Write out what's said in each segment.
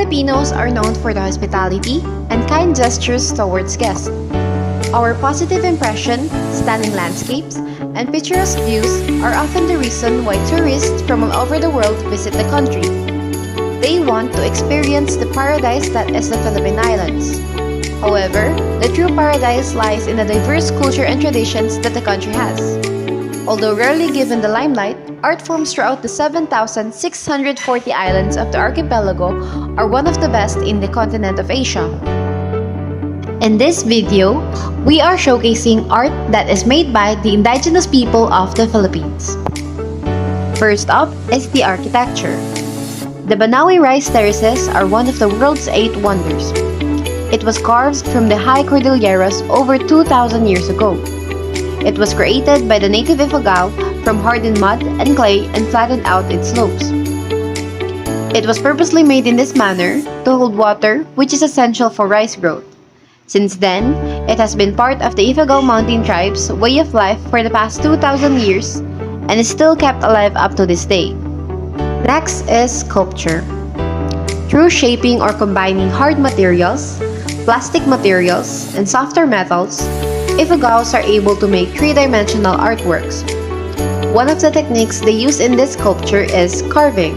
Filipinos are known for the hospitality and kind gestures towards guests. Our positive impression, stunning landscapes, and picturesque views are often the reason why tourists from all over the world visit the country. They want to experience the paradise that is the Philippine Islands. However, the true paradise lies in the diverse culture and traditions that the country has. Although rarely given the limelight, art forms throughout the 7,640 islands of the archipelago are one of the best in the continent of Asia. In this video, we are showcasing art that is made by the indigenous people of the Philippines. First up is the architecture. The Banawi rice terraces are one of the world's 8 wonders. It was carved from the high Cordilleras over 2,000 years ago. It was created by the native Ifugao from hardened mud and clay and flattened out its slopes. It was purposely made in this manner to hold water, which is essential for rice growth. Since then, it has been part of the Ifugao mountain tribe's way of life for the past 2,000 years and is still kept alive up to this day. Next is sculpture. Through shaping or combining hard materials, plastic materials, and softer metals, Ifugaos are able to make three-dimensional artworks. One of the techniques they use in this sculpture is carving.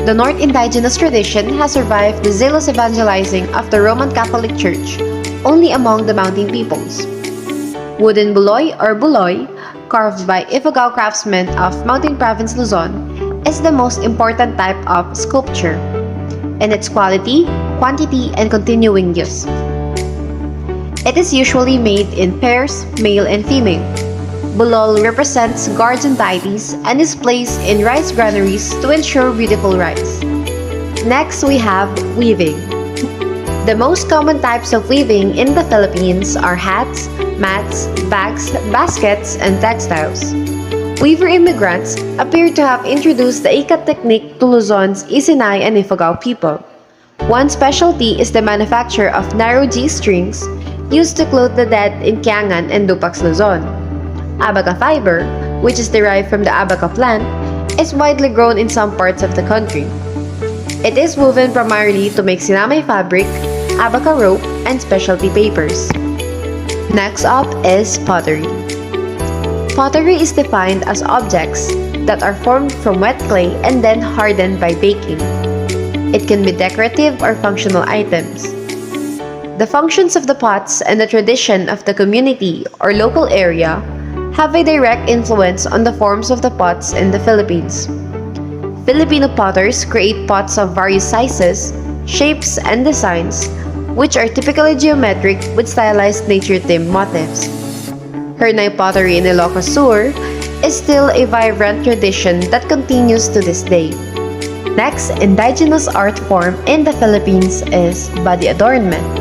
The North indigenous tradition has survived the zealous evangelizing of the Roman Catholic Church only among the mountain peoples. Wooden buloy or buloy, carved by Ifugao craftsmen of Mountain Province Luzon, is the most important type of sculpture in its quality, quantity, and continuing use. It is usually made in pairs, male and female. Bulol represents guardian deities and is placed in rice granaries to ensure beautiful rice. Next, we have weaving. The most common types of weaving in the Philippines are hats, mats, bags, baskets, and textiles. Weaver immigrants appear to have introduced the ikat technique to Luzon's Isinay and Ifugao people. One specialty is the manufacture of narrow G-strings used to clothe the dead in Kiangan and Dupax, Luzon. Abaca fiber, which is derived from the abaca plant, is widely grown in some parts of the country. It is woven primarily to make sinamay fabric, abaca rope, and specialty papers. Next up is pottery. Pottery is defined as objects that are formed from wet clay and then hardened by baking. It can be decorative or functional items. The functions of the pots and the tradition of the community or local area have a direct influence on the forms of the pots in the Philippines. Filipino potters create pots of various sizes, shapes, and designs, which are typically geometric with stylized nature-themed motifs. Hernay pottery in Ilocos Sur is still a vibrant tradition that continues to this day. Next indigenous art form in the Philippines is body adornment.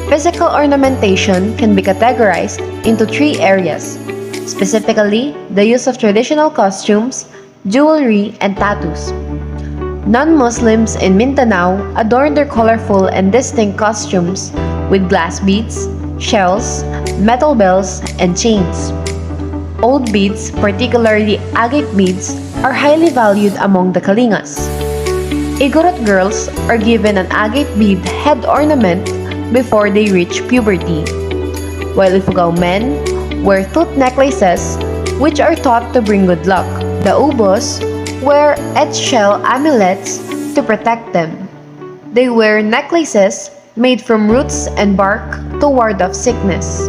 Physical ornamentation can be categorized into 3 areas, specifically the use of traditional costumes, jewelry, and tattoos. Non-Muslims in Mindanao adorn their colorful and distinct costumes with glass beads, shells, metal bells, and chains. Old beads, particularly agate beads, are highly valued among the Kalingas. Igorot girls are given an agate bead head ornament before they reach puberty, while Ifugao men wear tooth necklaces, which are thought to bring good luck. The Ubos wear etched shell amulets to protect them. They wear necklaces made from roots and bark to ward off sickness.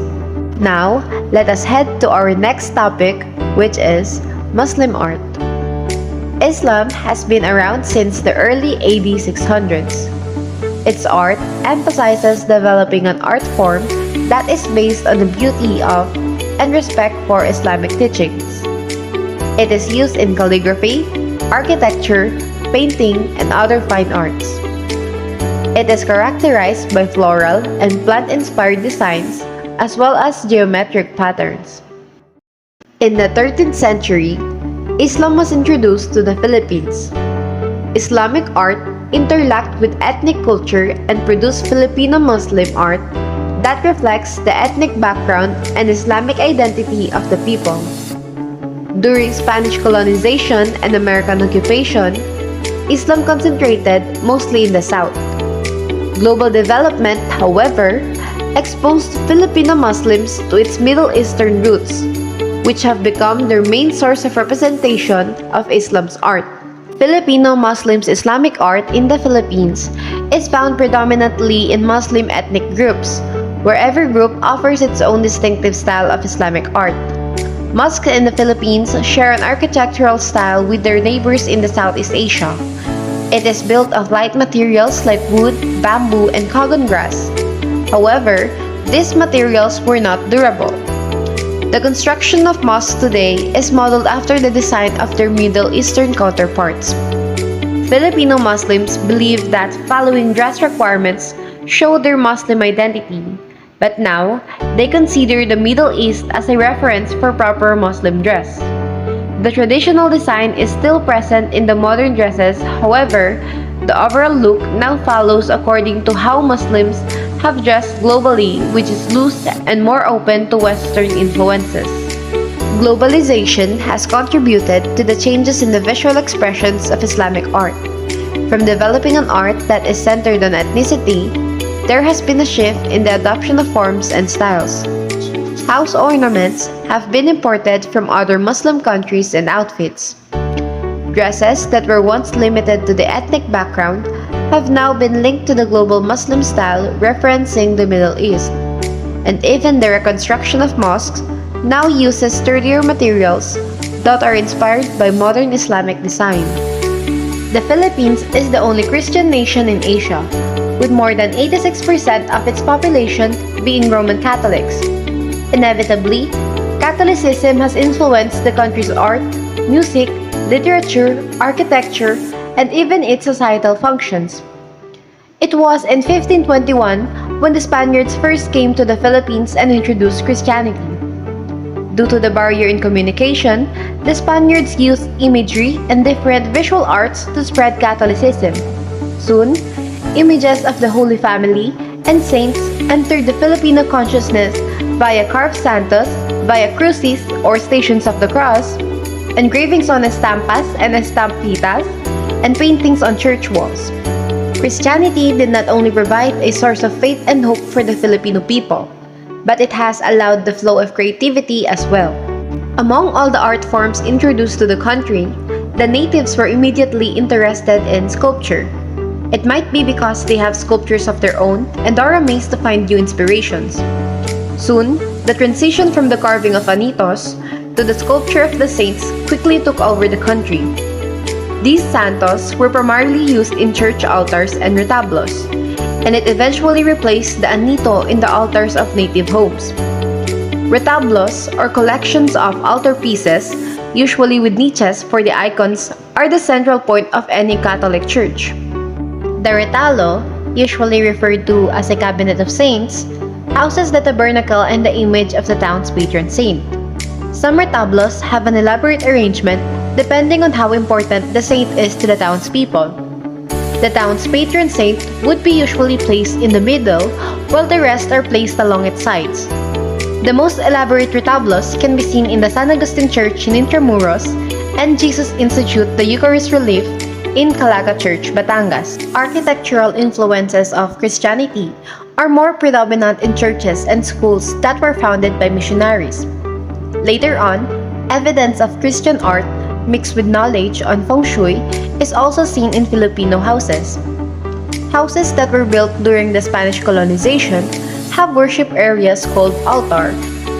Now, let us head to our next topic, which is Muslim art. Islam has been around since the early AD 600s. Its art emphasizes developing an art form that is based on the beauty of and respect for Islamic teachings. It is used in calligraphy, architecture, painting, and other fine arts. It is characterized by floral and plant-inspired designs as well as geometric patterns. In the 13th century, Islam was introduced to the Philippines. Islamic art interlocked with ethnic culture and produced Filipino Muslim art that reflects the ethnic background and Islamic identity of the people. During Spanish colonization and American occupation, Islam concentrated mostly in the south. Global development, however, exposed Filipino Muslims to its Middle Eastern roots, which have become their main source of representation of Islam's art. Filipino Muslims' Islamic art in the Philippines is found predominantly in Muslim ethnic groups, where every group offers its own distinctive style of Islamic art. Mosques in the Philippines share an architectural style with their neighbors in the Southeast Asia. It is built of light materials like wood, bamboo, and cogon grass. However, these materials were not durable. The construction of mosques today is modeled after the design of their Middle Eastern counterparts. Filipino Muslims believe that following dress requirements show their Muslim identity, but now they consider the Middle East as a reference for proper Muslim dress. The traditional design is still present in the modern dresses, however, the overall look now follows according to how Muslims have dressed globally, which is loose and more open to Western influences. Globalization has contributed to the changes in the visual expressions of Islamic art. From developing an art that is centered on ethnicity, there has been a shift in the adoption of forms and styles. House ornaments have been imported from other Muslim countries and outfits. Dresses that were once limited to the ethnic background have now been linked to the global Muslim style referencing the Middle East. And even the reconstruction of mosques now uses sturdier materials that are inspired by modern Islamic design. The Philippines is the only Christian nation in Asia, with more than 86% of its population being Roman Catholics. Inevitably, Catholicism has influenced the country's art, music, literature, architecture, and even its societal functions. It was in 1521 when the Spaniards first came to the Philippines and introduced Christianity. Due to the barrier in communication, the Spaniards used imagery and different visual arts to spread Catholicism. Soon, images of the Holy Family and saints entered the Filipino consciousness via carved santos, via cruces or stations of the cross, engravings on estampas and estampitas, and paintings on church walls. Christianity did not only provide a source of faith and hope for the Filipino people, but it has allowed the flow of creativity as well. Among all the art forms introduced to the country, the natives were immediately interested in sculpture. It might be because they have sculptures of their own and are amazed to find new inspirations. Soon, the transition from the carving of anitos to the sculpture of the saints quickly took over the country. These santos were primarily used in church altars and retablos, and it eventually replaced the anito in the altars of native homes. Retablos, or collections of altar pieces, usually with niches for the icons, are the central point of any Catholic church. The retalo, usually referred to as a cabinet of saints, houses the tabernacle and the image of the town's patron saint. Some retablos have an elaborate arrangement depending on how important the saint is to the townspeople. The town's patron saint would be usually placed in the middle, while the rest are placed along its sides. The most elaborate retablos can be seen in the San Agustin Church in Intramuros and Jesus Institute the Eucharist Relief in Calaca Church, Batangas. Architectural influences of Christianity are more predominant in churches and schools that were founded by missionaries. Later on, evidence of Christian art mixed with knowledge on feng shui is also seen in Filipino houses. Houses that were built during the Spanish colonization have worship areas called altar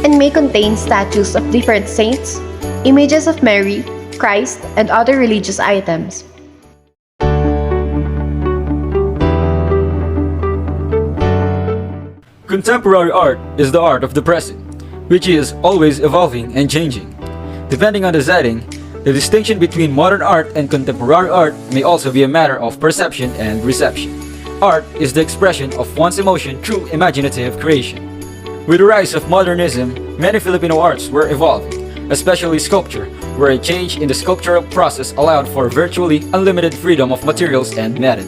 and may contain statues of different saints, images of Mary, Christ, and other religious items. Contemporary art is the art of the present, which is always evolving and changing. Depending on the setting, the distinction between modern art and contemporary art may also be a matter of perception and reception. Art is the expression of one's emotion through imaginative creation. With the rise of modernism, many Filipino arts were evolving, especially sculpture, where a change in the sculptural process allowed for virtually unlimited freedom of materials and method.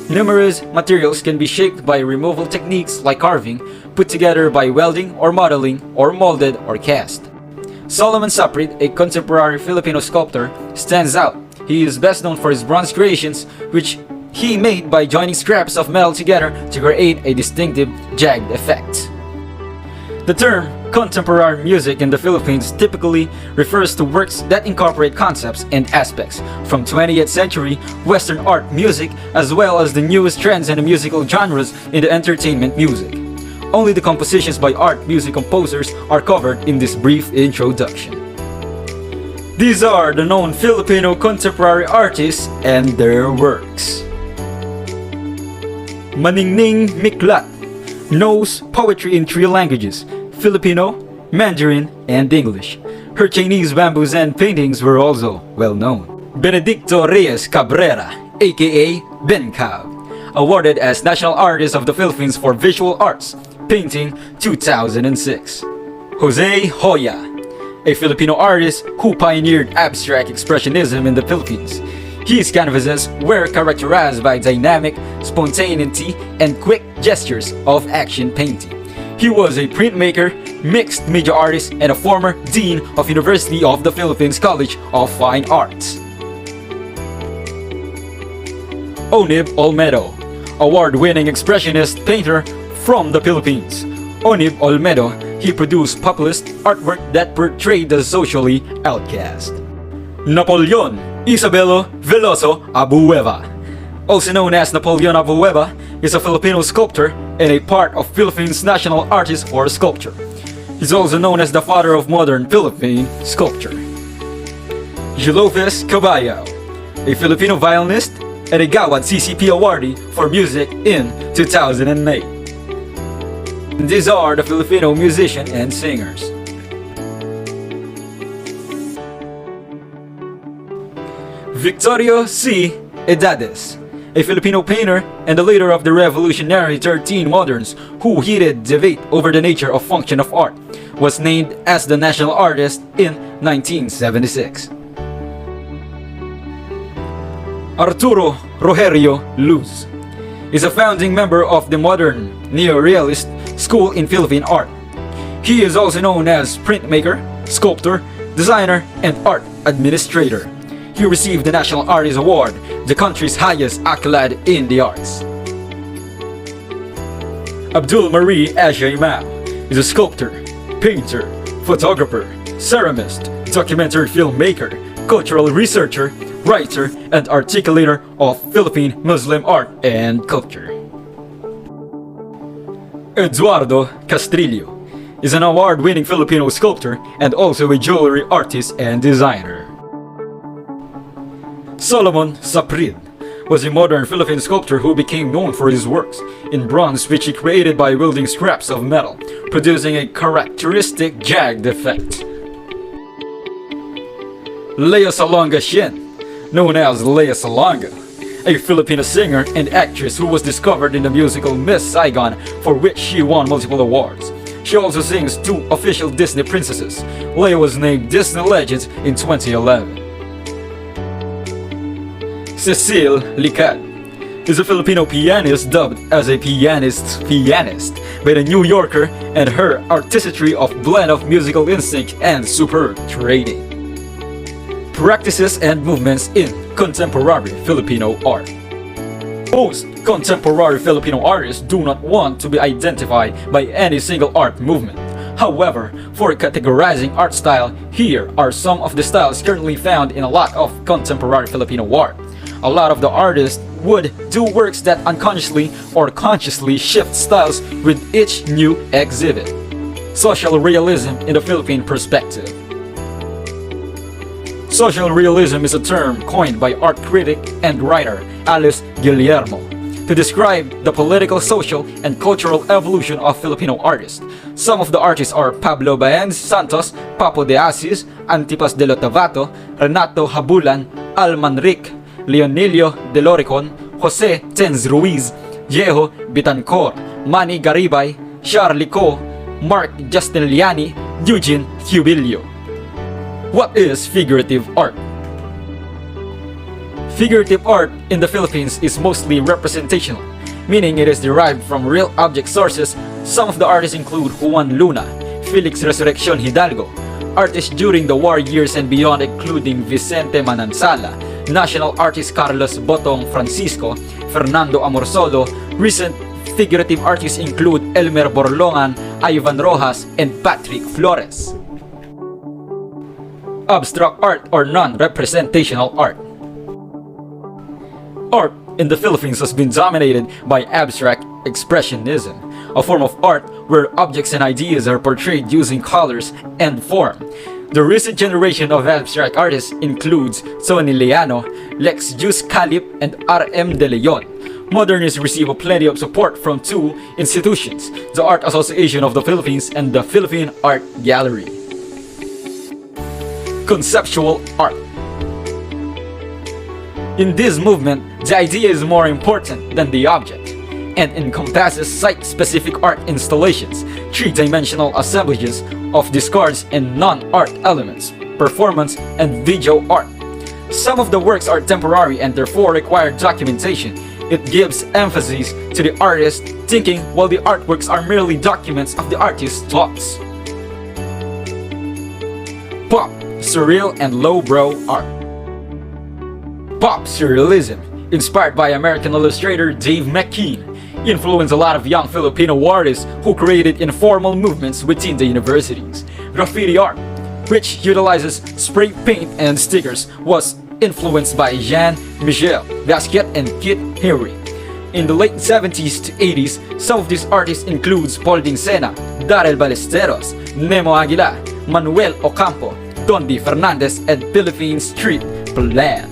Numerous materials can be shaped by removal techniques like carving, put together by welding or modeling, or molded or cast. Solomon Saprit, a contemporary Filipino sculptor, stands out. He is best known for his bronze creations, which he made by joining scraps of metal together to create a distinctive jagged effect. The term contemporary music in the Philippines typically refers to works that incorporate concepts and aspects from 20th century Western art music as well as the newest trends in the musical genres in the entertainment music. Only the compositions by art music composers are covered in this brief introduction. These are the known Filipino contemporary artists and their works. Maningning Miklat knows poetry in 3 languages: Filipino, Mandarin, and English. Her Chinese bamboo Zen paintings were also well known. Benedicto Reyes Cabrera, aka Ben Cab, awarded as National Artist of the Philippines for Visual Arts, Painting 2006. Jose Hoya, a Filipino artist who pioneered abstract expressionism in the Philippines. His canvases were characterized by dynamic, spontaneity, and quick gestures of action painting. He was a printmaker, mixed media artist, and a former Dean of University of the Philippines College of Fine Arts. Onib Olmedo, award-winning expressionist painter from the Philippines. Onib Olmedo, he produced populist artwork that portrayed the socially outcast. Napoleon Isabelo Veloso Abueva, also known as Napoleon Abueva, is a Filipino sculptor and a part of Philippines National Artist for Sculpture. He's also known as the father of modern Philippine sculpture. Julofes Caballo, a Filipino violinist and a Gawad CCP awardee for music in 2008. These are the Filipino musicians and singers. Victorio C. Edades, a Filipino painter and the leader of the revolutionary 13 Moderns who heated debate over the nature of function of art, was named as the national artist in 1976. Arturo Rogerio Luz is a founding member of the modern neo-realist school in Philippine art. He is also known as printmaker, sculptor, designer, and art administrator. He received the National Artist Award, the country's highest accolade in the arts. Abdul Marie Ajay Mao is a sculptor, painter, photographer, ceramist, documentary filmmaker, cultural researcher, writer, and articulator of Philippine Muslim art and culture. Eduardo Castrillo is an award-winning Filipino sculptor and also a jewelry artist and designer. Solomon Saprid was a modern Philippine sculptor who became known for his works in bronze, which he created by wielding scraps of metal, producing a characteristic jagged effect. Lea Salonga Shen, known as Lea Salonga, a Filipino singer and actress who was discovered in the musical Miss Saigon, for which she won multiple awards. She also sings 2 official Disney princesses. Lea was named Disney Legend in 2011. Cecile Licad is a Filipino pianist dubbed as a pianist by the New Yorker, and her artistry of blend of musical instinct and superb trading. Practices and movements in contemporary Filipino art. Most contemporary Filipino artists do not want to be identified by any single art movement. However, for categorizing art style, here are some of the styles currently found in a lot of contemporary Filipino art. A lot of the artists would do works that unconsciously or consciously shift styles with each new exhibit. Social realism in the Philippine perspective. Social realism is a term coined by art critic and writer Alice Guillermo to describe the political, social, and cultural evolution of Filipino artists. Some of the artists are Pablo Baenz Santos, Papo de Asis, Antipas de Lotavato, Renato Habulan, Al Manrique, Leonelio de Loricon, Jose Tenz Ruiz, Yeho Bitancor, Manny Garibay, Charlie Co, Mark Justiniani, Eugene Hubilio. What is figurative art? Figurative art in the Philippines is mostly representational, meaning it is derived from real object sources. Some of the artists include Juan Luna, Felix Resurrección Hidalgo, artists during the war years and beyond including Vicente Manansala, national artist Carlos Botong Francisco, Fernando Amorsolo. Recent figurative artists include Elmer Borlongan, Ivan Rojas, and Patrick Flores. Abstract art or non-representational art. Art in the Philippines has been dominated by abstract expressionism, a form of art where objects and ideas are portrayed using colors and form. The recent generation of abstract artists includes Tony Leano, Lex Jus Calip, and R.M. De Leon. Modernists receive plenty of support from two institutions, the Art Association of the Philippines and the Philippine Art Gallery. Conceptual art. In this movement, the idea is more important than the object, and encompasses site-specific art installations, three-dimensional assemblages of discards and non-art elements, performance, and video art. Some of the works are temporary and therefore require documentation. It gives emphasis to the artist's thinking, while the artworks are merely documents of the artist's thoughts. Pop, surreal, and lowbrow art. Pop surrealism, inspired by American illustrator Dave McKean, influenced a lot of young Filipino artists who created informal movements within the universities. Graffiti art, which utilizes spray paint and stickers, was influenced by Jean-Michel Basquiat and Kit Haring. In the late 70s to 80s, some of these artists includes Paul Dinsena, Darrell Ballesteros, Nemo Aguilar, Manuel Ocampo, Dondi Fernandez, and Philippine Street Plan.